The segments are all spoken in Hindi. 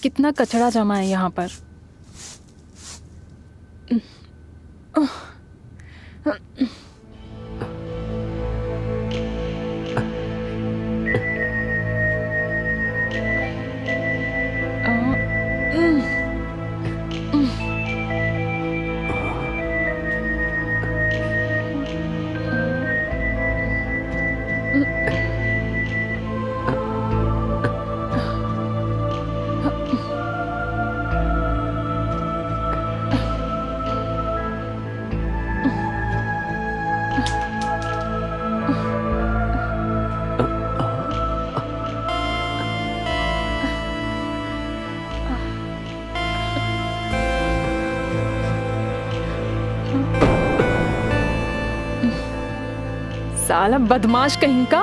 कितना कचरा जमा है यहाँ पर। साला बदमाश कहीं का।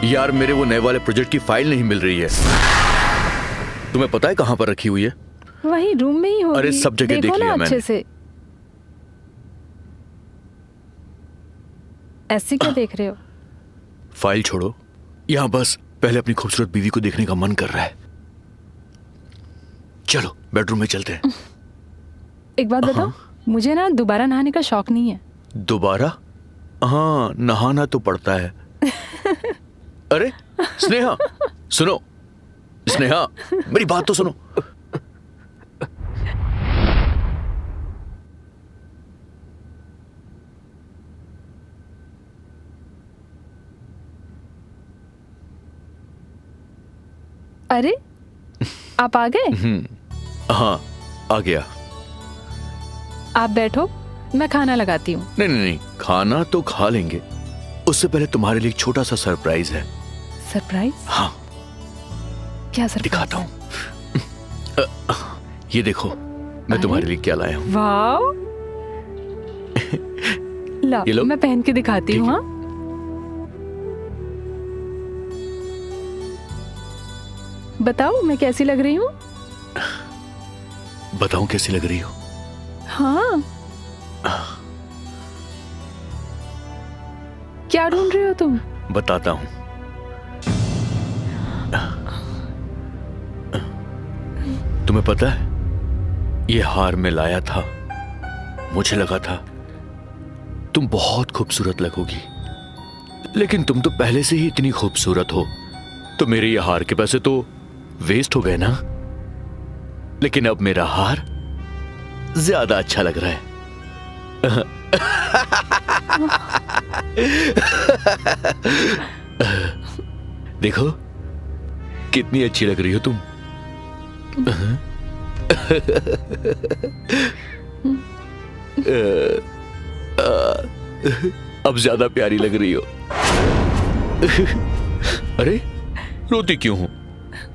यार मेरे वो नए वाले प्रोजेक्ट की फाइल नहीं मिल रही है। तुम्हें पता है कहाँ पर रखी हुई है? वही रूम में ही होगी। अरे सब जगह देख लिया अच्छे मैंने। से। ऐसे क्या देख रहे हो? फाइल छोड़ो, यहाँ बस पहले अपनी खूबसूरत बीवी को देखने का मन कर रहा है। चलो बेडरूम में चलते हैं। एक बात बताओ, मुझे ना दोबारा नहाने का शौक नहीं है। दोबारा? हाँ, नहाना तो पड़ता है। अरे स्नेहा, सुनो। स्नेहा, मेरी बात तो सुनो। अरे आप आ गए? हाँ, आ गया। आप बैठो, मैं खाना लगाती हूँ। नहीं नहीं नहीं, खाना तो खा लेंगे, उससे पहले तुम्हारे लिए एक छोटा सा सरप्राइज है। सरप्राइज? हाँ, क्या सरप्राइज? दिखाता हूँ। ये देखो, मैं तुम्हारे लिए क्या लाया हूँ। वाव! ये लो। मैं पहन के दिखाती हूँ। हाँ, बताओ मैं कैसी लग रही हूँ? बताऊं कैसी लग रही हो? हाँ, क्या ढूंढ रहे हो तुम? बताता हूं। तुम्हें पता है, ये हार मैं लाया था, मुझे लगा था तुम बहुत खूबसूरत लगोगी, लेकिन तुम तो पहले से ही इतनी खूबसूरत हो, तो मेरे ये हार के पैसे तो वेस्ट हो गए ना। लेकिन अब मेरा हार ज्यादा अच्छा लग रहा है। देखो कितनी अच्छी लग रही हो तुम। अब ज्यादा प्यारी लग रही हो। अरे रोती क्यों हो?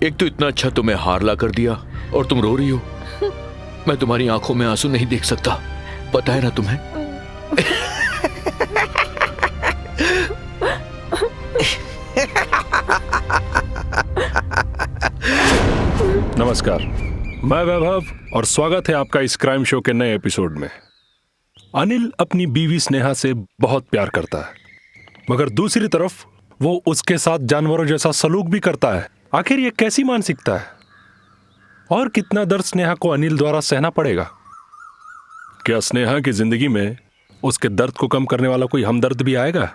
एक तो इतना अच्छा तुम्हें हार ला कर दिया और तुम रो रही हो। मैं तुम्हारी आंखों में आंसू नहीं देख सकता, पता है ना तुम्हें? नमस्कार, मैं वैभव और स्वागत है आपका इस क्राइम शो के नए एपिसोड में। अनिल अपनी बीवी स्नेहा से बहुत प्यार करता है, मगर दूसरी तरफ वो उसके साथ जानवरों जैसा सलूक भी करता है। आखिर ये कैसी मानसिकता है? और कितना दर्द स्नेहा को अनिल द्वारा सहना पड़ेगा? क्या स्नेहा की जिंदगी में उसके दर्द को कम करने वाला कोई हमदर्द भी आएगा?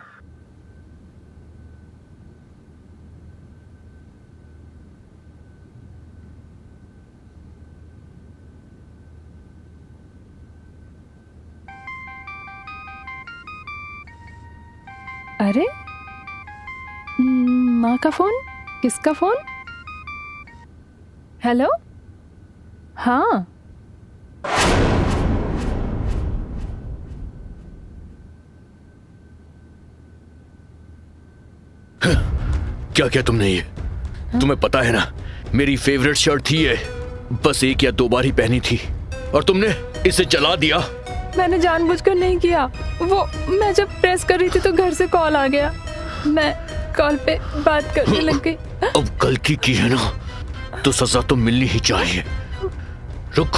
अरे माँ का फोन? किसका फोन? हेलो? हाँ। क्या किया तुमने ये? तुम्हें पता है ना, मेरी फेवरेट शर्ट थी ये। बस एक या दो बार ही पहनी थी और तुमने इसे जला दिया। मैंने जानबूझकर नहीं किया। वो मैं जब प्रेस कर रही थी तो घर से कॉल आ गया। मैं कॉल पे बात करने लग गई। अब गलती की है ना तो सजा तो मिलनी ही चाहिए। रुक।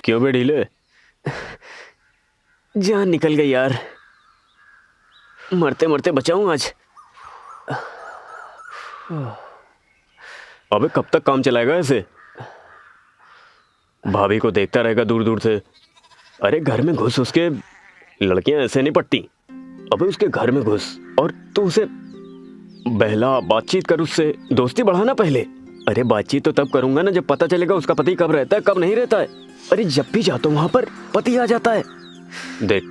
क्यों बे ढीले? जान निकल गई यार। मरते मरते बचाऊं आज। अबे कब तक काम चलाएगा ऐसे? भाभी को देखता रहेगा दूर दूर से। अरे घर में घुस, उसके लड़कियां ऐसे नहीं पटती। अबे उसके घर में घुस और तू उसे बहला, बातचीत कर, उससे दोस्ती बढ़ाना पहले। अरे बातचीत तो तब करूंगा ना जब पता चलेगा उसका पति कब रहता है कब नहीं रहता है। अरे जब भी जाता हूं वहां पर पति आ जाता है। देख,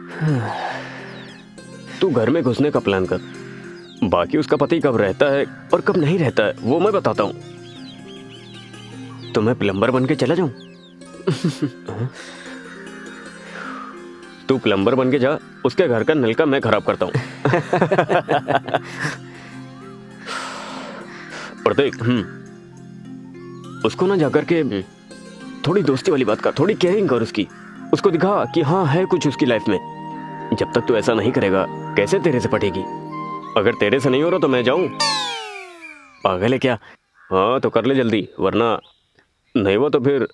तू घर में घुसने का प्लान कर, बाकी उसका पति कब रहता है और कब नहीं रहता है वो मैं बताता हूं। तो मैं प्लम्बर बन के चला जाऊं? तू प्लम्बर बन के जा, उसके घर का नल का मैं खराब करता हूं। और देख, उसको ना जाकर के थोड़ी दोस्ती वाली बात कर, थोड़ी केयरिंग कर उसकी। उसको दिखा कि हाँ है कुछ उसकी लाइफ में। जब तक तू ऐसा नहीं करेगा कैसे तेरे से पटेगी? अगर तेरे से नहीं हो रहा तो मैं जाऊं? पागल है क्या? हाँ तो कर ले जल्दी, वरना नहीं वो तो फिर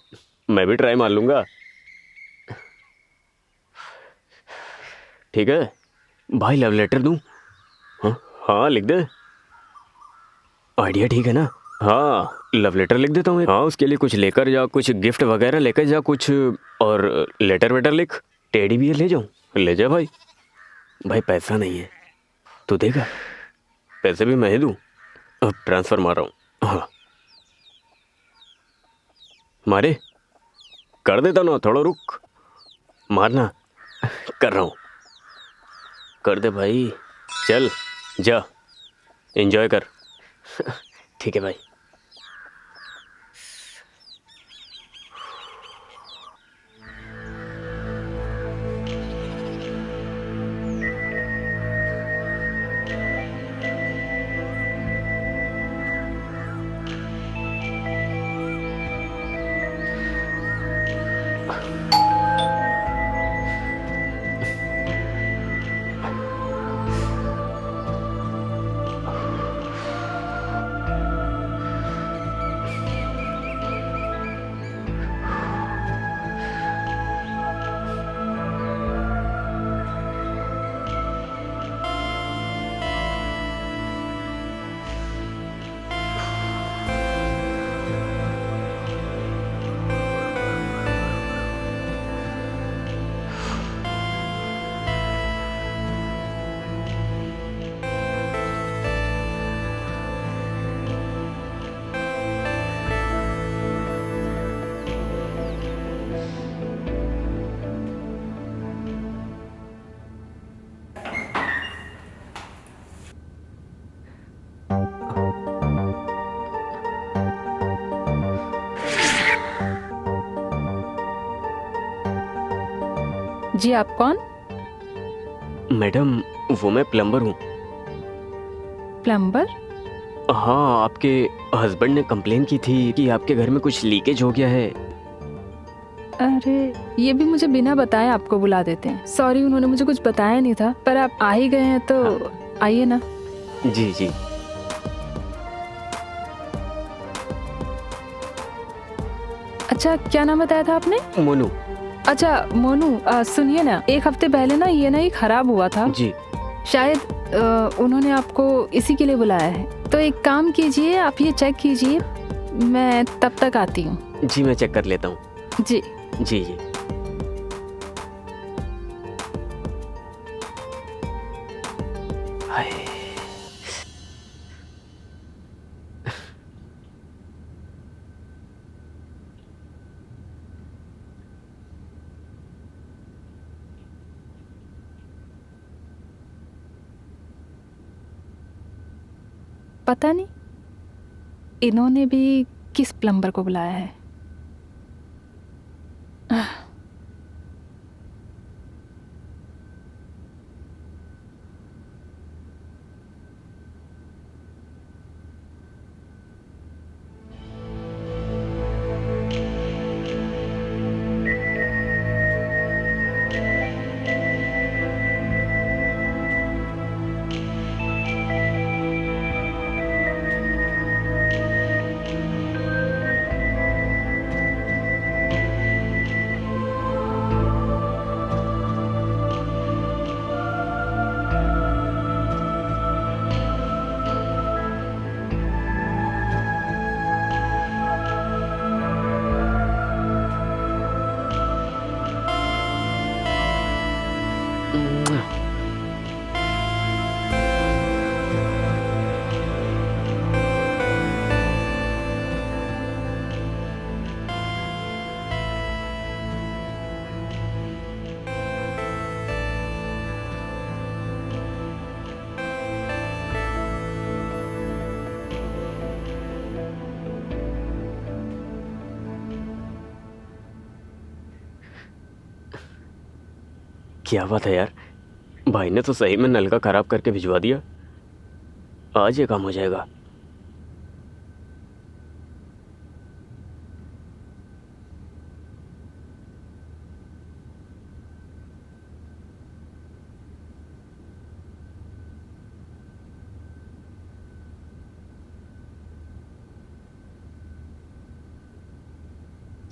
मैं भी ट्राई मार लूंगा। ठीक है भाई, लव लेटर दूं? हाँ हाँ लिख दे। आइडिया ठीक है ना? हाँ लव लेटर लिख देता हूँ। हाँ उसके लिए कुछ लेकर जा, कुछ गिफ्ट वगैरह लेकर जा कुछ, और लेटर वेटर लिख। टेडी बियर ले जाऊँ? ले जा भाई। भाई पैसा नहीं है, तू देगा? पैसे भी मैं ही दूँ? अब ट्रांसफर मार रहा हूँ। हाँ मारे, कर देता ना, थोड़ा रुक, मारना। कर रहा हूँ, कर दे भाई। चल जा, एंजॉय कर। ठीक है भाई। जी आप कौन? मैडम वो मैं प्लम्बर हूँ। प्लम्बर? हाँ, आपके हस्बैंड ने कंप्लेन की थी कि आपके घर में कुछ लीकेज हो गया है। अरे ये भी मुझे बिना बताए आपको बुला देते हैं। सॉरी, उन्होंने मुझे कुछ बताया नहीं था, पर आप आ ही गए हैं तो आइए ना। जी जी। अच्छा, क्या नाम बताया था आपने? मोनू। अच्छा मोनू, सुनिए ना, एक हफ्ते पहले ना ये नई खराब हुआ था। जी। शायद उन्होंने आपको इसी के लिए बुलाया है। तो एक काम कीजिए, आप ये चेक कीजिए, मैं तब तक आती हूँ। जी मैं चेक कर लेता हूँ। जी जी जी। हाय। पता नहीं इन्होंने भी किस प्लम्बर को बुलाया है। क्या बात है यार, भाई ने तो सही में नल का खराब करके भिजवा दिया। आज ये काम हो जाएगा।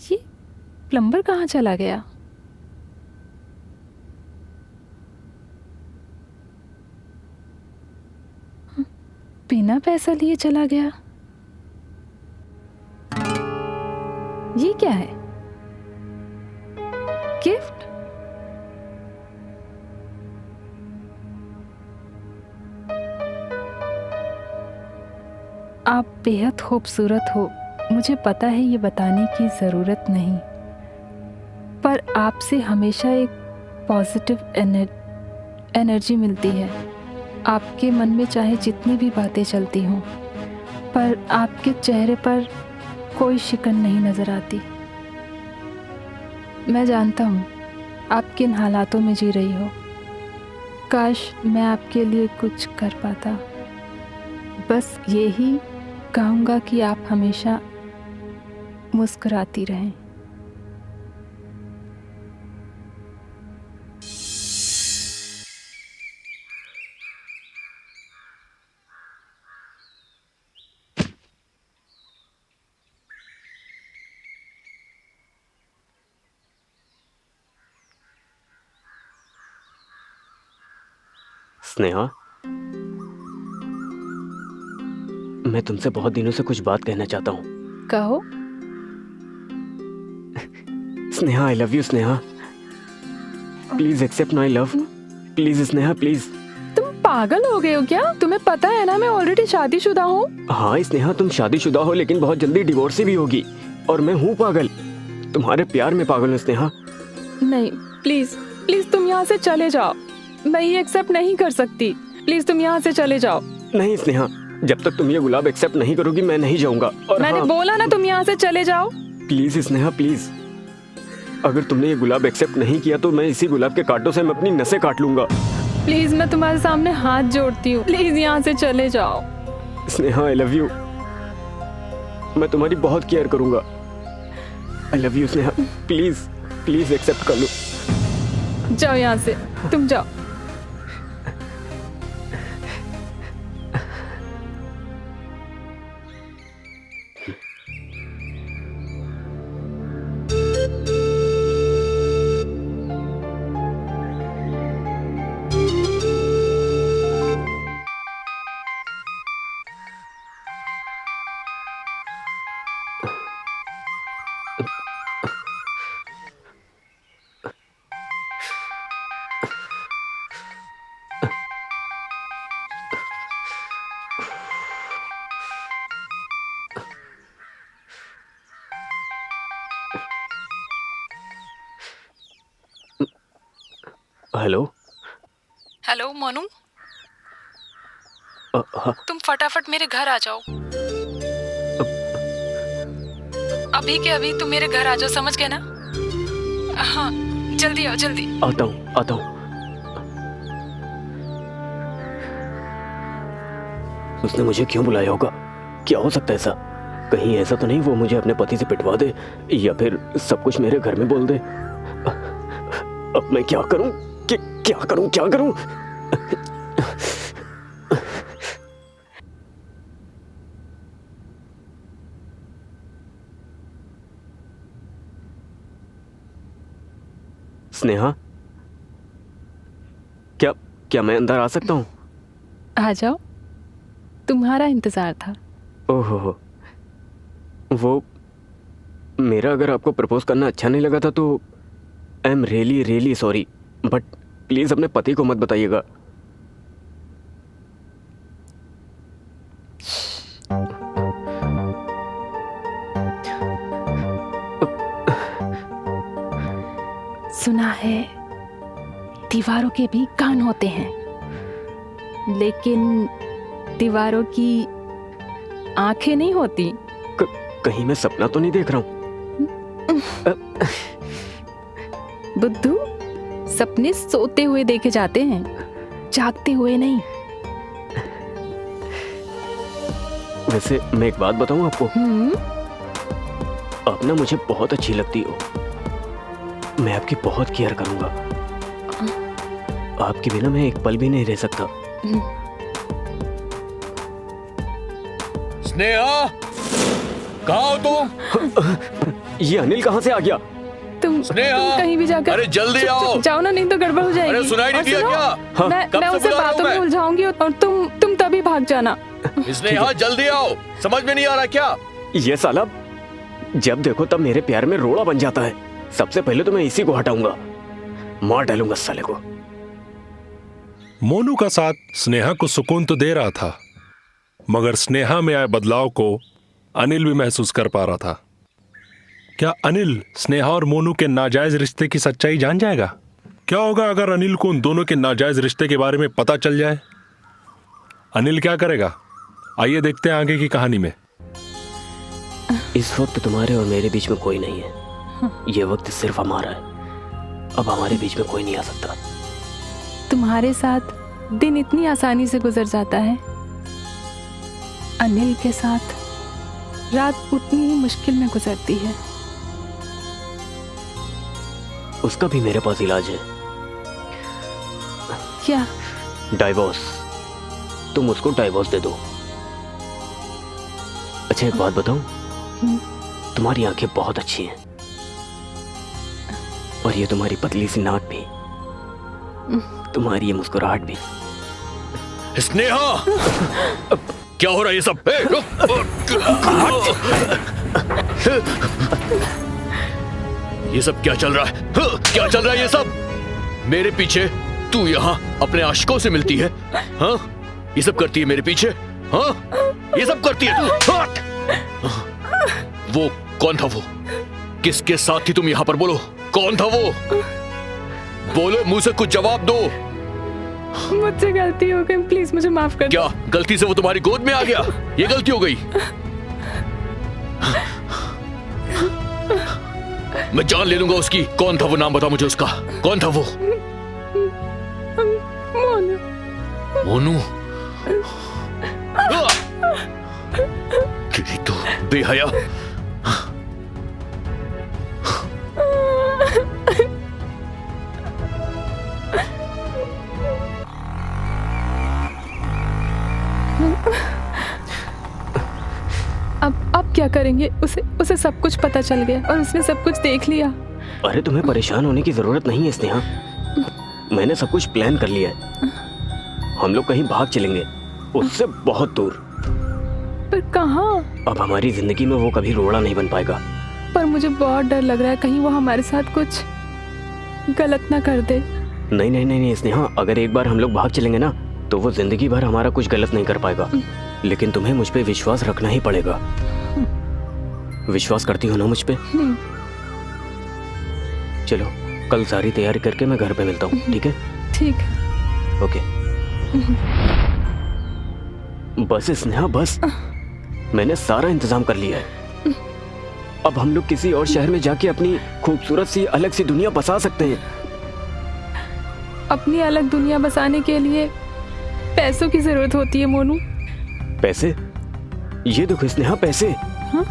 ये प्लम्बर कहाँ चला गया? बिना पैसा लिए चला गया। ये क्या है? गिफ्ट? आप बेहद खूबसूरत हो, मुझे पता है, ये बताने की ज़रूरत नहीं, पर आपसे हमेशा एक पॉजिटिव एनर्जी मिलती है। आपके मन में चाहे जितनी भी बातें चलती हों, पर आपके चेहरे पर कोई शिकन नहीं नज़र आती। मैं जानता हूँ आप किन हालातों में जी रही हो। काश मैं आपके लिए कुछ कर पाता। बस यही कहूँगा कि आप हमेशा मुस्कुराती रहें। स्नेहा, मैं तुमसे बहुत दिनों से कुछ बात कहना चाहता हूँ। कहो। Sneha, I love you. Sneha, please accept my love. Please Sneha, please. तुम पागल हो गए हो क्या? तुम्हें पता है ना मैं ऑलरेडी शादीशुदा हूँ। हाँ स्नेहा, तुम शादीशुदा हो लेकिन बहुत जल्दी डिवोर्स भी होगी, और मैं हूँ पागल, तुम्हारे प्यार में पागल हूँ। स्नेहा नहीं, प्लीज प्लीज तुम यहाँ से चले जाओ। मैं ये एक्सेप्ट नहीं कर सकती। प्लीज तुम यहाँ से चले जाओ। नहीं स्नेहा, जब तक तुम ये गुलाब एक्सेप्ट नहीं करोगी मैं नहीं जाऊंगा। और मैंने बोला ना तुम यहाँ से चले जाओ। Please Sneha, please. अगर तुमने ये गुलाब एक्सेप्ट नहीं किया तो मैं इसी गुलाब के कांटों से मैं अपनी नसें काट लूंगा। प्लीज मैं तुम्हारे सामने हाथ जोड़ती हूँ, प्लीज यहाँ से चले जाओ। Sneha, I love you. मैं तुम्हारी बहुत केयर करूंगा। I love you Sneha, please please accept कर लो। जाओ यहाँ से, तुम जाओ। हेलो। हेलो मोनू, हाँ, तुम फटाफट मेरे घर आ जाओ। अभी के अभी तुम मेरे घर आ जाओ, समझ गए ना? हाँ, जल्दी आओ, जल्दी। आता हूँ आता हूँ। उसने मुझे क्यों बुलाया होगा? क्या हो सकता है ऐसा? कहीं ऐसा तो नहीं वो मुझे अपने पति से पिटवा दे या फिर सब कुछ मेरे घर में बोल दे। अब मैं क्या करूं? क्या करूं? स्नेहा, क्या मैं अंदर आ सकता हूँ? आ जाओ, तुम्हारा इंतजार था। ओहो, वो मेरा अगर आपको प्रपोज करना अच्छा नहीं लगा था तो I am really really sorry, but please अपने पति को मत बताइएगा। सुना है दीवारों के भी कान होते हैं, लेकिन दीवारों की आंखें नहीं होती। कहीं मैं सपना तो नहीं देख रहा हूँ? बुद्धू, सपने सोते हुए देखे जाते हैं, जागते हुए नहीं। वैसे मैं एक बात बताऊं आपको, आप ना मुझे बहुत अच्छी लगती हो। मैं आपकी बहुत केयर करूंगा। आपके बिना मैं एक पल भी नहीं रह सकता। स्नेहा, कहाँ हो तुम? ये अनिल कहाँ से आ गया? तुम कहीं भी जाकर अरे जल्दी आओ। जाओ ना, नहीं तो गड़बड़ हो जाएगी। अरे सुनाई नहीं और दिया सुनो, क्या? मैं उसे बातों में उलझाऊंगी और तुम तभी भाग जाना। स्नेहा जल्दी आओ, समझ में नहीं आ रहा क्या? ये साला जब देखो तब मेरे प्यार में रोड़ा बन जाता है। सबसे पहले तो मैं इसी को हटाऊंगा, मार डालूंगा साले को। मोनू का साथ स्नेहा को सुकून तो दे रहा था, मगर स्नेहा में आए बदलाव को अनिल भी महसूस कर पा रहा था। क्या अनिल स्नेहा और मोनू के नाजायज रिश्ते की सच्चाई जान जाएगा? क्या होगा अगर अनिल को उन दोनों के नाजायज रिश्ते के बारे में पता चल जाए? अनिल क्या करेगा? आइए देखते हैं आगे की कहानी में। इस वक्त तुम्हारे और मेरे बीच में कोई नहीं है। ये वक्त सिर्फ हमारा है। अब हमारे बीच में कोई नहीं आ सकता। तुम्हारे साथ दिन इतनी आसानी से गुजर जाता है, अनिल के साथ रात उतनी ही मुश्किल में गुजरती है। उसका भी मेरे पास इलाज है। क्या? डाइवोर्स। तुम उसको डाइवोर्स दे दो। अच्छा एक बात बताऊं, तुम्हारी आंखें बहुत अच्छी हैं और ये तुम्हारी पतली सी नाक भी, तुम्हारी ये मुस्कुराहट भी। स्नेहा, क्या हो रहा है ये सब? ये सब क्या चल रहा है? क्या चल रहा है ये सब? मेरे पीछे तू यहाँ अपने आशिकों से मिलती है? हाँ, ये सब करती है मेरे पीछे? हाँ, ये सब करती है तू? वो कौन था? वो किसके साथ थी तुम यहाँ पर? बोलो, कौन था वो? बोलो, मुंह से कुछ जवाब दो। मुझसे गलती हो गई, प्लीज मुझे माफ कर दो। क्या गलती से वो तुम्हारी गोद में आ गया? ये गलती हो गई? मैं जान ले लूंगा उसकी। कौन था वो? नाम बताओ मुझे उसका। कौन था वो? मोनू। मोनू? बेहया। अब क्या करेंगे? उसे सब कुछ पता चल गया और उसने सब कुछ देख लिया। अरे तुम्हें परेशान होने की जरूरत नहीं है स्नेहा, मैंने सब कुछ प्लान कर लिया है। हम लोग कहीं भाग चलेंगे, उससे बहुत दूर। पर कहाँ? अब हमारी जिंदगी में वो कभी रोड़ा नहीं बन पाएगा। पर मुझे बहुत डर लग रहा है, कहीं वो हमारे साथ कुछ गलत ना कर दे। नहीं नहीं नहीं नहीं स्नेहा, अगर एक बार हम लोग भाग चलेंगे ना तो वो जिंदगी भर हमारा कुछ गलत नहीं कर पाएगा। लेकिन तुम्हें मुझ पे विश्वास रखना ही पड़ेगा। विश्वास करती हो ना मुझ पे? चलो कल सारी तैयारी करके मैं घर पे मिलता हूँ, ठीक है? ठीक। ओके। बस स्नेहा बस, मैंने सारा इंतजाम कर लिया है। अब हम लोग किसी और शहर में जाके अपनी खूबसूरत सी अलग सी दुनिया बसा सकते हैं। अपनी अलग दुनिया बसाने के लिए पैसों की जरूरत होती है मोनू। पैसे? ये देखो स्नेहा, पैसे। हाँ?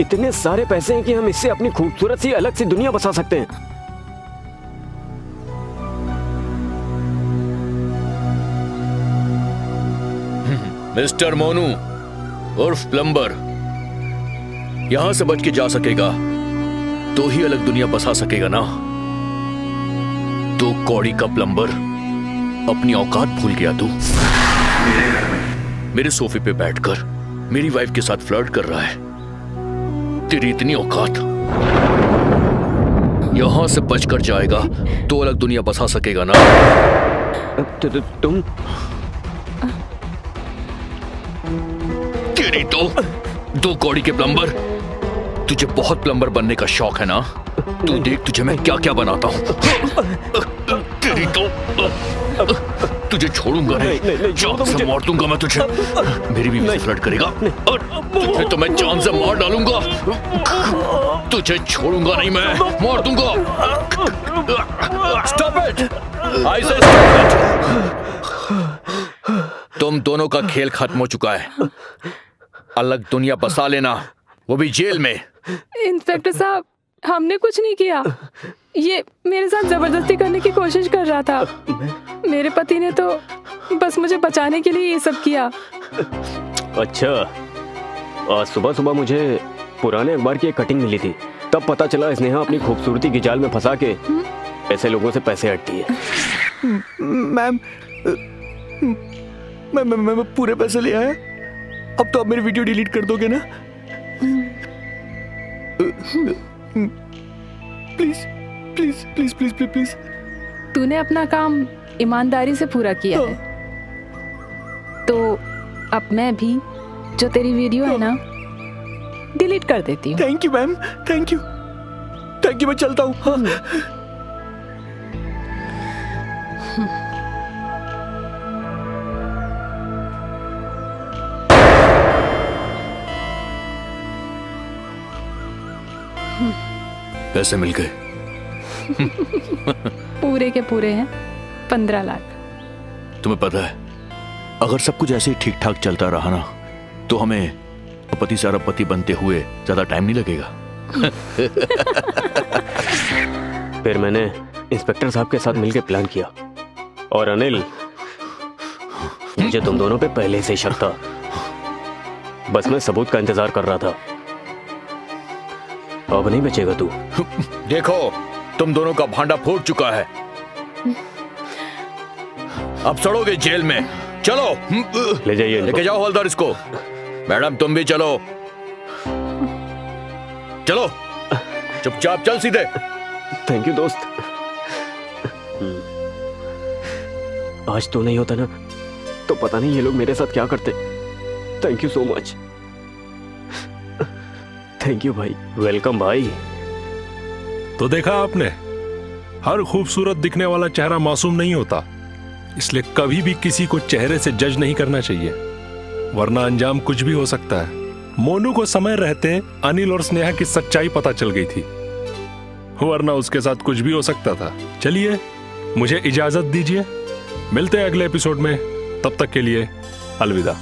इतने सारे पैसे हैं कि हम इससे अपनी खूबसूरत सी अलग सी दुनिया बसा सकते हैं। मिस्टर मोनू उर्फ प्लम्बर, यहां से बच के जा सकेगा तो ही अलग दुनिया बसा सकेगा ना। तो कौड़ी का प्लम्बर, अपनी औकात भूल गया तू। मेरे सोफे पे बैठकर मेरी वाइफ के साथ फ्लर्ट कर रहा है। तेरी इतनी औकात, यहां से बचकर जाएगा तो अलग दुनिया बसा सकेगा ना। तुम तेरी तो दो कौड़ी के प्लम्बर, तुझे बहुत प्लम्बर बनने का शौक है ना? तू देख तुझे मैं क्या क्या बनाता हूँ। तेरी तो तुझे छोड़ूंगा नहीं, जान से मार दूंगा मैं तुझे। मेरी बीवी से फ्लर्ट करेगा और तुझे तो मैं जान से मार डालूंगा। तुझे छोड़ूंगा नहीं मैं, मार दूंगा। स्टॉप इट, आई से स्टॉप इट। तुम दोनों का खेल खत्म हो चुका है। अलग दुनिया बसा लेना, वो भी जेल में। इंस्पेक्टर साहब, हमने कुछ नहीं किया। ये मेरे साथ जबरदस्ती करने की कोशिश कर रहा था। मेरे पति ने तो बस मुझे बचाने के लिए ये सब किया। अच्छा, आज सुबह सुबह मुझे पुराने अखबार की एक कटिंग मिली थी, तब पता चला स्नेहा अपनी खूबसूरती की जाल में फंसा के ऐसे लोगों से पैसे हटती है। मैम, मैं पूरे पैसे ले आया। अब तो आप मेरी वीडियो डिलीट कर दोगे ना? Please please please please please please. तूने अपना काम ईमानदारी से पूरा किया है, तो अब मैं भी जो तेरी वीडियो है ना डिलीट कर देती हूँ। Thank you ma'am, thank you, thank you. मैं चलता हूँ। हाँ। पैसे मिल गए। पूरे के पूरे हैं 15 लाख। तुम्हें पता है, अगर सब कुछ ऐसे ही ठीक ठाक चलता रहा ना तो हमें पति से अरबपति बनते हुए ज्यादा टाइम नहीं लगेगा। फिर मैंने इंस्पेक्टर साहब के साथ मिलकर प्लान किया, और अनिल, मुझे तुम दोनों पे पहले से शक था, बस मैं सबूत का इंतजार कर रहा था। अब नहीं बचेगा तू। देखो, तुम दोनों का भांडा फूट चुका है। अब सड़ोगे जेल में। चलो ले जाइए, लेके जाओ हवलदार इसको। मैडम तुम भी चलो, चलो चुपचाप चल सीधे। थैंक यू दोस्त। आज तो नहीं होता ना तो पता नहीं ये लोग मेरे साथ क्या करते। Thank you so much. Thank you भाई। वेलकम भाई। तो देखा आपने, हर खूबसूरत दिखने वाला चेहरा मासूम नहीं होता, इसलिए कभी भी किसी को चेहरे से जज नहीं करना चाहिए, वरना अंजाम कुछ भी हो सकता है। मोनू को समय रहते अनिल और स्नेहा की सच्चाई पता चल गई थी, वरना उसके साथ कुछ भी हो सकता था। चलिए मुझे इजाजत दीजिए, मिलते हैं अगले एपिसोड में, तब तक के लिए अलविदा।